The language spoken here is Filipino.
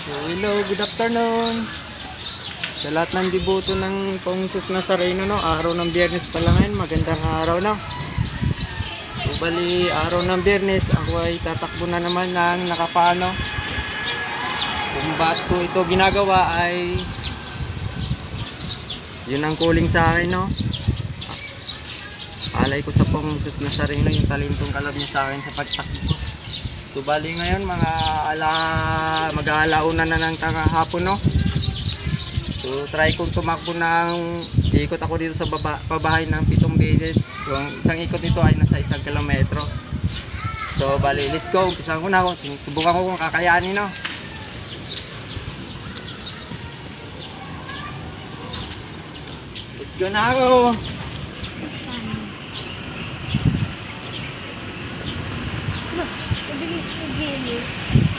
So hello, good afternoon sa lahat ng dibuto ng Pong Jesus Nazareno, no? Araw ng Biyernes pala ngayon, magandang araw, no? So bali, araw ng Biyernes, ako ay tatakbo na naman ng nakapano. Kung bakit ko ito ginagawa ay yun ang calling sa akin, no? Alay ko sa Pong Jesus Nazareno yung talentong kalab niya sa akin sa pagtakbo. So bali ngayon mag-aalauna na ng hapon, no? So try kong tumakbo ng ikot ako dito sa pabahay ng 7 beses. So ang isang ikot nito ay nasa 1 kilometro. So bali, let's go. Umpisahan ko na ako. Subukan ko kung kakayanin, no? Let's go na ako. Mabilis na game eh.